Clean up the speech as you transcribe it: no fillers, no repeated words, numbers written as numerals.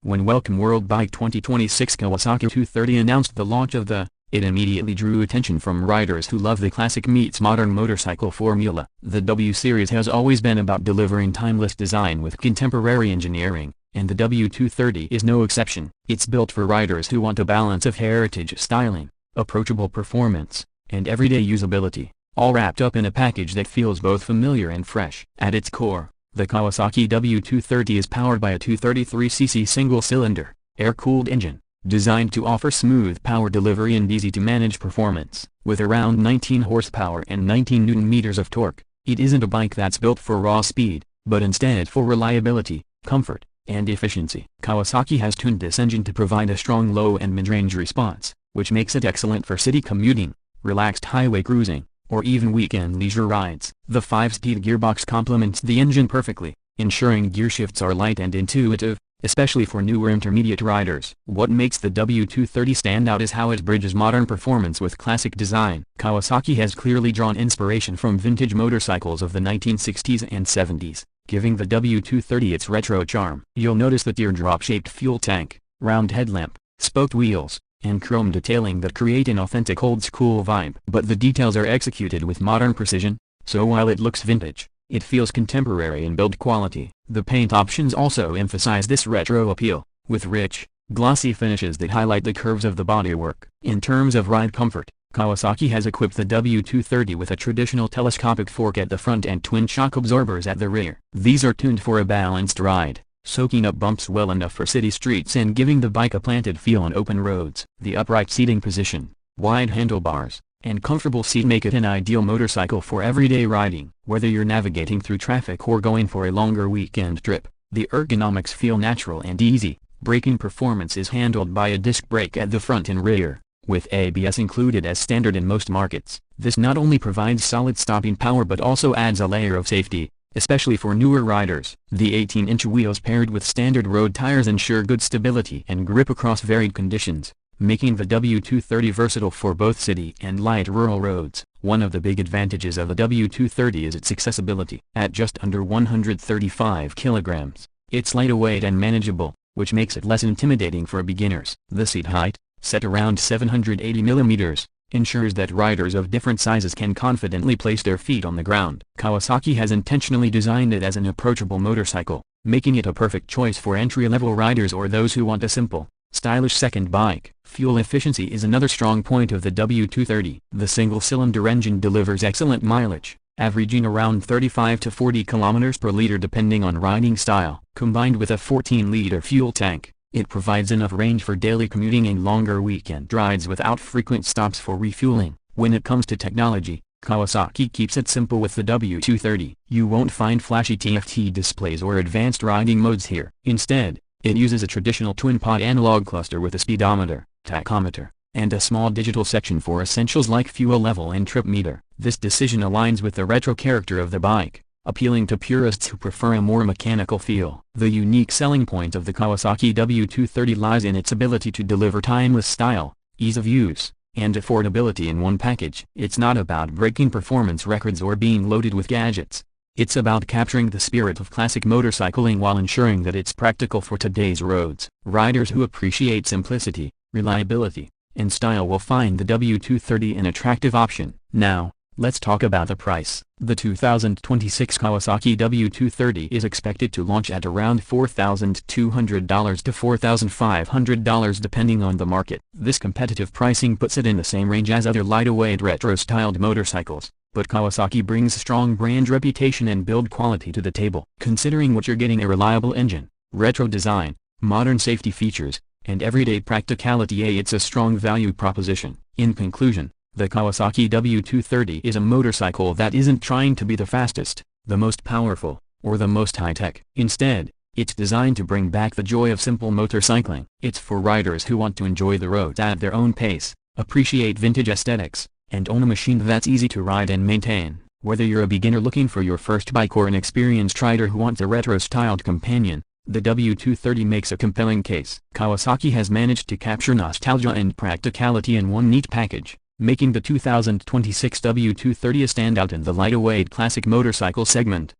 When Welcome World Bike 2026 Kawasaki 230 announced the launch of it immediately drew attention from riders who love the classic meets modern motorcycle formula. The W series has always been about delivering timeless design with contemporary engineering, and the W230 is no exception. It's built for riders who want a balance of heritage styling, approachable performance, and everyday usability, all wrapped up in a package that feels both familiar and fresh. At its core, the Kawasaki W230 is powered by a 233cc single-cylinder, air-cooled engine, designed to offer smooth power delivery and easy-to-manage performance. With around 19 horsepower and 19 Nm of torque, it isn't a bike that's built for raw speed, but instead for reliability, comfort, and efficiency. Kawasaki has tuned this engine to provide a strong low and mid-range response, which makes it excellent for city commuting, relaxed highway cruising, or even weekend leisure rides. The 5-speed gearbox complements the engine perfectly, ensuring gear shifts are light and intuitive, especially for newer intermediate riders. What makes the W230 stand out is how it bridges modern performance with classic design. Kawasaki has clearly drawn inspiration from vintage motorcycles of the 1960s and 70s, giving the W230 its retro charm. You'll notice the teardrop-shaped fuel tank, round headlamp, spoked wheels, and chrome detailing that create an authentic old-school vibe. But the details are executed with modern precision, so while it looks vintage, it feels contemporary in build quality. The paint options also emphasize this retro appeal, with rich, glossy finishes that highlight the curves of the bodywork. In terms of ride comfort, Kawasaki has equipped the W230 with a traditional telescopic fork at the front and twin shock absorbers at the rear. These are tuned for a balanced ride, soaking up bumps well enough for city streets and giving the bike a planted feel on open roads. The upright seating position, wide handlebars, and comfortable seat make it an ideal motorcycle for everyday riding. Whether you're navigating through traffic or going for a longer weekend trip, the ergonomics feel natural and easy. Braking performance is handled by a disc brake at the front and rear, with ABS included as standard in most markets. This not only provides solid stopping power but also adds a layer of safety, especially for newer riders. The 18-inch wheels paired with standard road tires ensure good stability and grip across varied conditions, making the W230 versatile for both city and light rural roads. One of the big advantages of the W230 is its accessibility. At just under 135 kilograms, it's lightweight and manageable, which makes it less intimidating for beginners. The seat height, set around 780 mm, ensures that riders of different sizes can confidently place their feet on the ground. Kawasaki has intentionally designed it as an approachable motorcycle, making it a perfect choice for entry-level riders or those who want a simple, stylish second bike. Fuel efficiency is another strong point of the W230. The single-cylinder engine delivers excellent mileage, averaging around 35 to 40 km per liter depending on riding style. Combined with a 14-liter fuel tank, it provides enough range for daily commuting and longer weekend rides without frequent stops for refueling. When it comes to technology, Kawasaki keeps it simple with the W230. You won't find flashy TFT displays or advanced riding modes here. Instead, it uses a traditional twin-pod analog cluster with a speedometer, tachometer, and a small digital section for essentials like fuel level and trip meter. This decision aligns with the retro character of the bike, appealing to purists who prefer a more mechanical feel. The unique selling point of the Kawasaki W230 lies in its ability to deliver timeless style, ease of use, and affordability in one package. It's not about breaking performance records or being loaded with gadgets. It's about capturing the spirit of classic motorcycling while ensuring that it's practical for today's roads. Riders who appreciate simplicity, reliability, and style will find the W230 an attractive option. Now, let's talk about the price. The 2026 Kawasaki W230 is expected to launch at around $4,200 to $4,500 depending on the market. This competitive pricing puts it in the same range as other lightweight retro-styled motorcycles, but Kawasaki brings strong brand reputation and build quality to the table. Considering what you're getting: a reliable engine, retro design, modern safety features, and everyday practicality, it's a strong value proposition. In conclusion, the Kawasaki W230 is a motorcycle that isn't trying to be the fastest, the most powerful, or the most high-tech. Instead, it's designed to bring back the joy of simple motorcycling. It's for riders who want to enjoy the roads at their own pace, appreciate vintage aesthetics, and own a machine that's easy to ride and maintain. Whether you're a beginner looking for your first bike or an experienced rider who wants a retro-styled companion, the W230 makes a compelling case. Kawasaki has managed to capture nostalgia and practicality in one neat package, making the 2026 W230 a standout in the lightweight classic motorcycle segment.